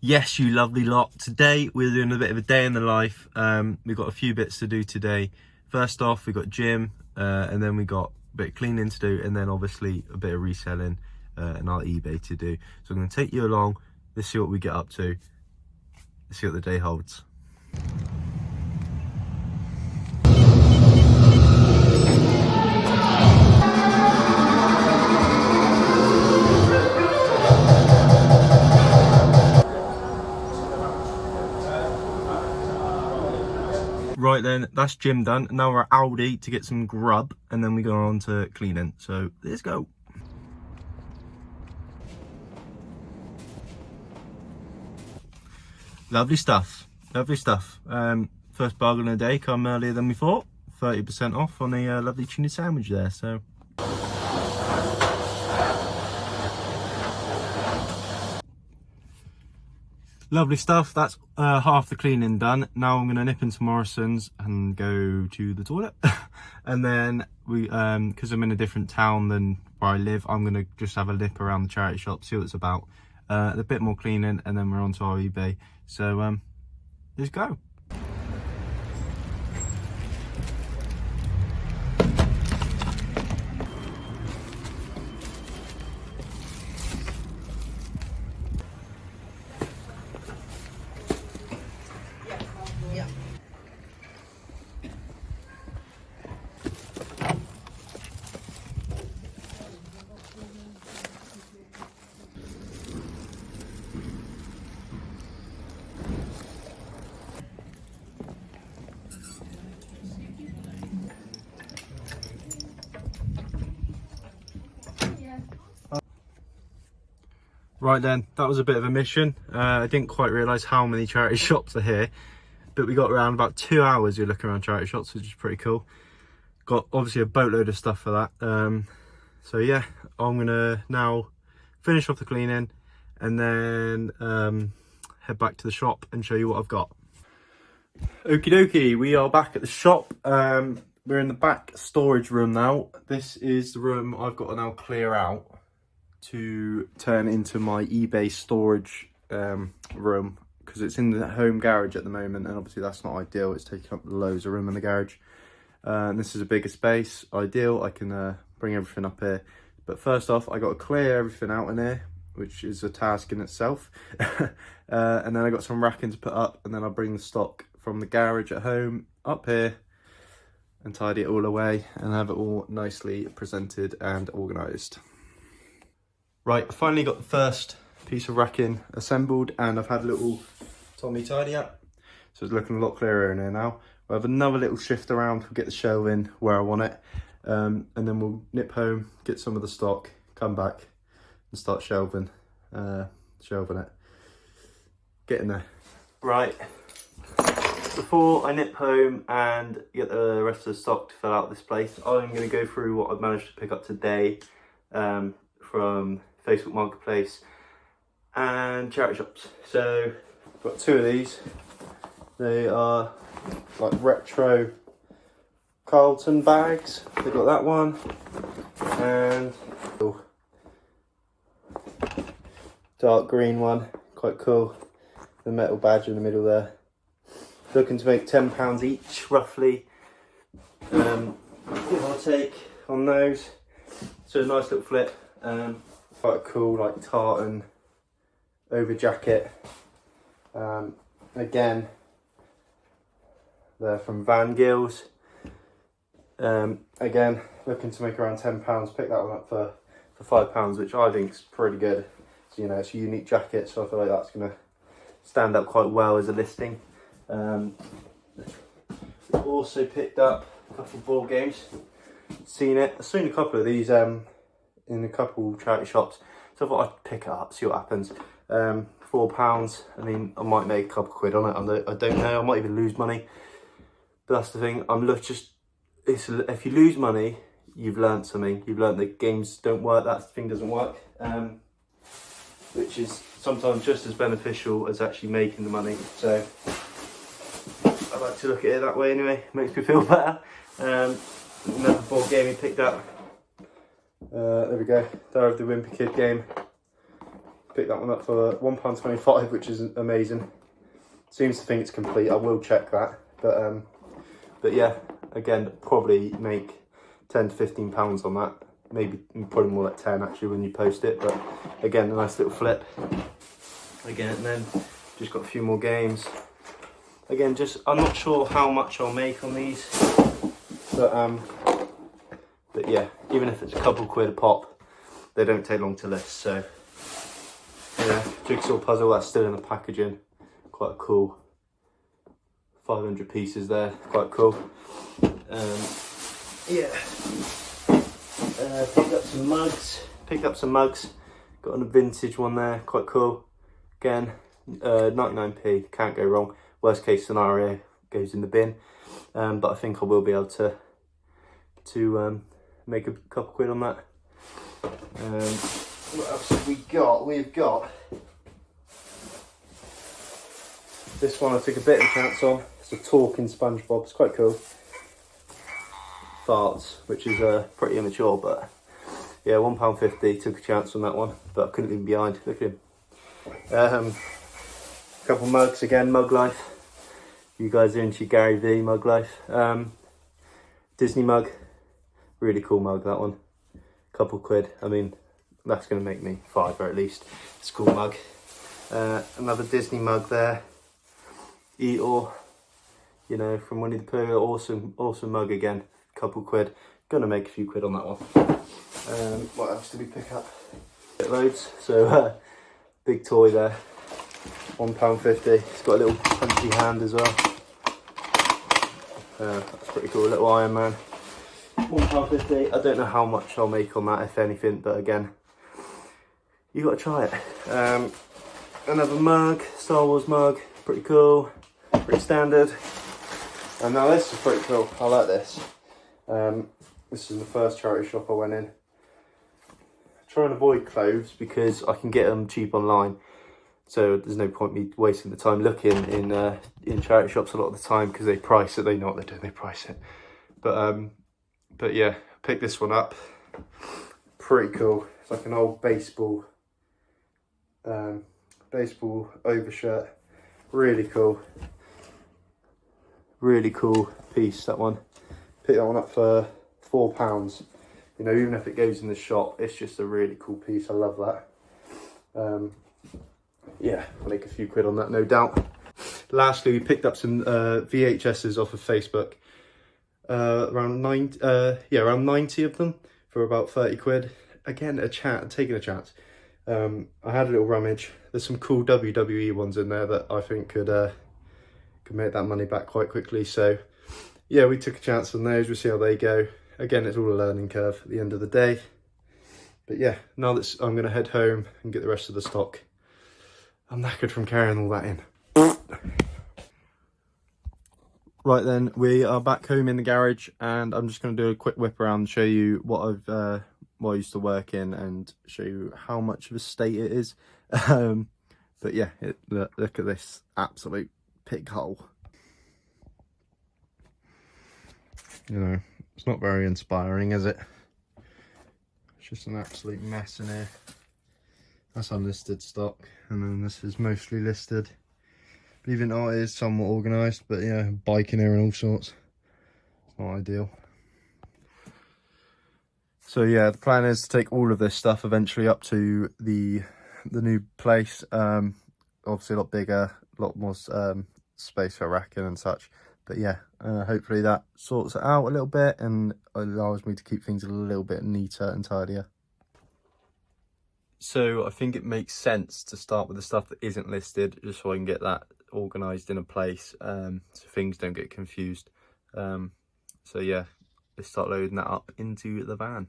Yes, you lovely lot. Today we're doing a bit of a day in the life. We've got a few bits to do today. First off, we got gym, and then we got a bit of cleaning to do, and then obviously a bit of reselling and our eBay to do. So I'm going to take you along. Let's see what we get up to. Let's see what the day holds. Right then, that's gym done. Now we're at Aldi to get some grub, and then we go on to cleaning. So let's go. Lovely stuff. Lovely stuff. First bargain of the day, come earlier than we thought. 30% off on a lovely tuna sandwich there. So lovely stuff. That's half the cleaning done. Now I'm gonna nip into Morrison's and go to the toilet. And then we, because I'm in a different town than where I live, I'm gonna just have a nip around the charity shop, see what it's about. A bit more cleaning, and then we're on to our eBay. So let's go. Right then, that was a bit of a mission. I didn't quite realise how many charity shops are here, but we got around about 2 hours you're looking around charity shops, which is pretty cool. Got obviously a boatload of stuff for that. So yeah, I'm gonna now finish off the cleaning and then head back to the shop and show you what I've got. Okie dokie, we are back at the shop. We're in the back storage room now. This is the room I've got to now clear out to turn into my eBay storage room, because it's in the home garage at the moment, and obviously that's not ideal. It's taking up loads of room in the garage, and this is a bigger space. Ideal, I can bring everything up here, but first off I got to clear everything out in here, which is a task in itself. And then I got some racking to put up, and then I'll bring the stock from the garage at home up here and tidy it all away and have it all nicely presented and organised. Right, I finally got the first piece of racking assembled, and I've had a little Tommy tidy up, so it's looking a lot clearer in here now. We'll have another little shift around, we'll get the shelving where I want it, and then we'll nip home, get some of the stock, come back and start shelving it. Getting there. Right, before I nip home and get the rest of the stock to fill out this place, I'm going to go through what I've managed to pick up today from Facebook Marketplace and charity shops. So I've got two of these. They are like retro Carlton bags. They've got that one, and dark green one, quite cool. The metal badge in the middle there. Looking to make £10 each, roughly. Give or take on those. So a nice little flip. Quite a cool like tartan over jacket. Again, they're from Van Gils. Again, looking to make around £10. Pick that one up for £5, which I think is pretty good. So, you know, it's a unique jacket, so I feel like that's gonna stand up quite well as a listing. Also picked up a couple of board games. I've seen a couple of these in a couple charity shops, so I thought I'd pick it up, see what happens. £4. I mean, I might make a couple of quid on it. I don't know. I might even lose money. But that's the thing. If you lose money, you've learned something. You've learned that games don't work. That thing doesn't work, which is sometimes just as beneficial as actually making the money. So I like to look at it that way anyway. Makes me feel better. Another board game he picked up. There we go. Diary of the Wimpy Kid game. Picked that one up for £1.25, which is amazing. Seems to think it's complete. I will check that, but yeah, again, probably make £10 to £15 on that. Maybe probably more like 10 actually when you post it. But again, a nice little flip. Again, and then just got a few more games. Again, just I'm not sure how much I'll make on these, but yeah, even if it's a couple quid a pop, they don't take long to list. So yeah, jigsaw puzzle that's still in the packaging. Quite cool. 500 pieces there. Quite cool. Yeah. Picked up some mugs. Got a vintage one there. Quite cool. Again, 99p. Can't go wrong. Worst case scenario goes in the bin. But I think I will be able to make a couple quid on that. What else have we got? We've got this one I took a bit of a chance on. It's a talking SpongeBob. It's quite cool. Farts, which is pretty immature, but yeah, £1.50. Took a chance on that one, but I couldn't leave him behind. Look at him. A couple mugs again. Mug life. You guys are into Gary V mug life. Disney mug. Really cool mug, that one. Couple quid. I mean, that's going to make me £5 at least. It's a cool mug. Another Disney mug there. Eeyore, you know, from Winnie the Pooh. Awesome mug again. Couple quid. Gonna make a few quid on that one. What else did we pick up? Loads. So big toy there. £1.50. It's got a little punchy hand as well. That's pretty cool. A little Iron Man. £1.50. I don't know how much I'll make on that, if anything, but again, you got to try it. Another mug, Star Wars mug. Pretty cool. Pretty standard. And now this is pretty cool. I like this. This is the first charity shop I went in. I try and avoid clothes because I can get them cheap online. So there's no point me wasting the time looking in charity shops a lot of the time because they price it. They know what they're doing. They price it. But yeah, picked this one up. Pretty cool. It's like an old baseball overshirt. Really cool. Really cool piece, that one. Picked that one up for £4. You know, even if it goes in the shop, it's just a really cool piece. I love that. Yeah, I'll make a few quid on that, no doubt. Lastly, we picked up some VHSs off of Facebook. Around 90 of them for about 30 quid. Again, taking a chance. I had a little rummage. There's some cool WWE ones in there that I think could make that money back quite quickly. So yeah, we took a chance on those. We'll see how they go. Again, it's all a learning curve at the end of the day. But yeah, now that I'm going to head home and get the rest of the stock. I'm knackered from carrying all that in. Right then, we are back home in the garage, and I'm just going to do a quick whip around and show you what I used to work in and show you how much of a state it is. But yeah, look at this absolute pig hole. You know, it's not very inspiring, is it? It's just an absolute mess in here. That's unlisted stock, and then this is mostly listed. Believe it or not, it is somewhat organised, but yeah, bike in here and all sorts. It's not ideal. So yeah, the plan is to take all of this stuff eventually up to the new place. Obviously a lot bigger, a lot more space for racking and such. But yeah, hopefully that sorts it out a little bit and allows me to keep things a little bit neater and tidier. So I think it makes sense to start with the stuff that isn't listed, just so I can get that organised in a place, so things don't get confused. So yeah, let's start loading that up into the van.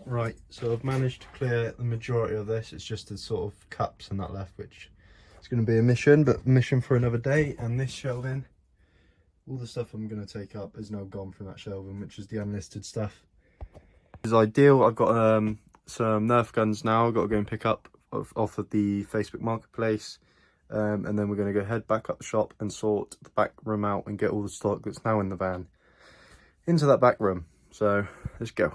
Right, so I've managed to clear the majority of this. It's just the sort of cups and that left, which is going to be a mission, but mission for another day. And this shelving, all the stuff I'm going to take up is now gone from that shelving, which is the unlisted stuff. This is ideal. I've got some Nerf guns now. I've got to go and pick up off of the Facebook Marketplace. And then we're going to head back up the shop and sort the back room out and get all the stock that's now in the van into that back room. So let's go.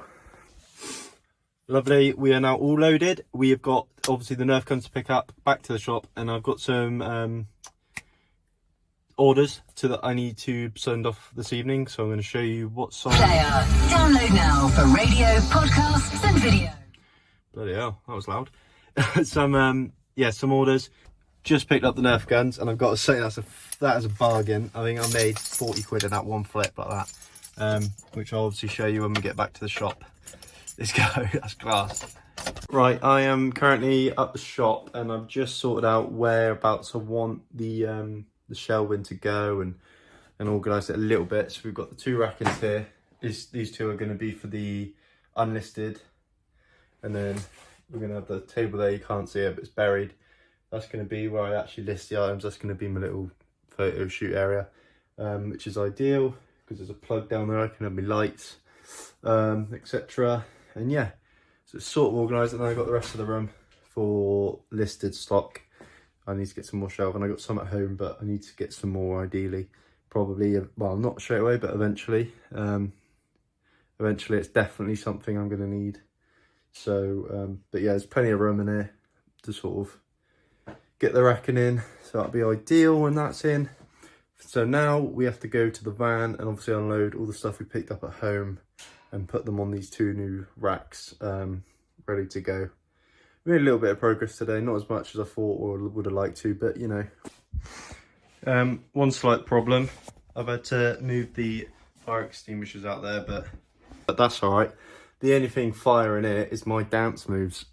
Lovely, we are now all loaded. We have got obviously the Nerf guns to pick up, back to the shop, and I've got some orders that I need to send off this evening. So I'm going to show you what song. Player, download now for radio, podcasts, and video. Bloody hell, that was loud. Some orders. Just picked up the Nerf guns, and I've got to say that is a bargain. I think I made 40 quid in that one flip like that, which I'll obviously show you when we get back to the shop. Let's go, that's class. Right, I am currently at the shop, and I've just sorted out whereabouts I want the shelving to go and organised it a little bit. So we've got the two rackings here. These two are going to be for the unlisted, and then we're going to have the table there. You can't see it, but it's buried. That's going to be where I actually list the items. That's going to be my little photo shoot area, which is ideal because there's a plug down there. I can have my lights, etc. And yeah, so it's sort of organised. And then I got the rest of the room for listed stock. I need to get some more shelving. I got some at home, but I need to get some more ideally. Probably, well, not straight away, but eventually. Eventually, it's definitely something I'm going to need. So, but yeah, there's plenty of room in here to sort of get the racking in. So that'll be ideal when that's in. So now we have to go to the van and obviously unload all the stuff we picked up at home and put them on these two new racks, ready to go. We made a little bit of progress today, not as much as I thought or would have liked to, but you know. One slight problem, I've had to move the fire extinguishers out there, but that's all right. The only thing fire in here is my dance moves.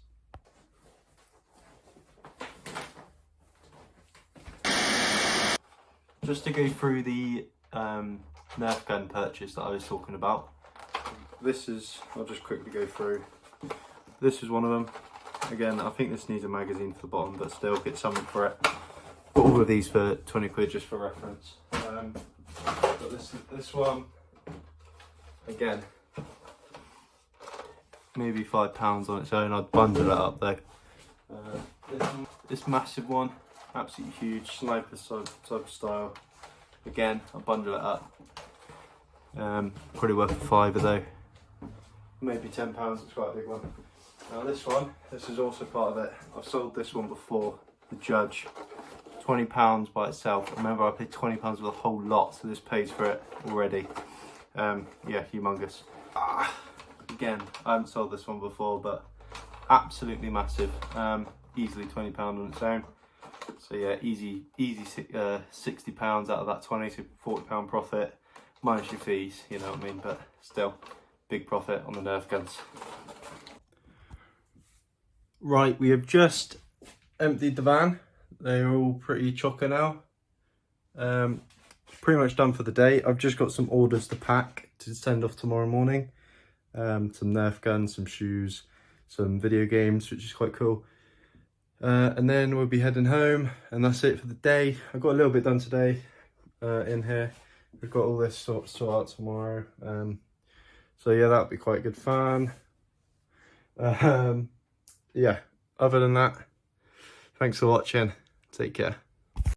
Just to go through the Nerf gun purchase that I was talking about. This is, I'll just quickly go through. This is one of them. Again, I think this needs a magazine for the bottom, but still get something for it. Got all of these for 20 quid just for reference. But this one, again, maybe £5 on its own. I'd bundle it up though. This massive one, absolutely huge, sniper type style. Again, I'll bundle it up. Probably worth a fiver though. Maybe £10, it's quite a big one. Now this is also part of it. I've sold this one before, the Judge. £20 by itself. Remember, I paid £20 for the whole lot, so this pays for it already. Yeah, humongous. Again, I haven't sold this one before, but absolutely massive. Easily £20 on its own. So yeah, easy £60 out of that 20, so £40 profit, minus your fees, you know what I mean, but still, big profit on the Nerf guns. Right, we have just emptied the van. They're all pretty chocker now. Pretty much done for the day. I've just got some orders to pack to send off tomorrow morning. Some Nerf guns, some shoes, some video games, which is quite cool. And then we'll be heading home, and that's it for the day. I got a little bit done today in here. We've got all this sort out tomorrow. So yeah, that'll be quite good fun. Yeah, other than that, thanks for watching. Take care.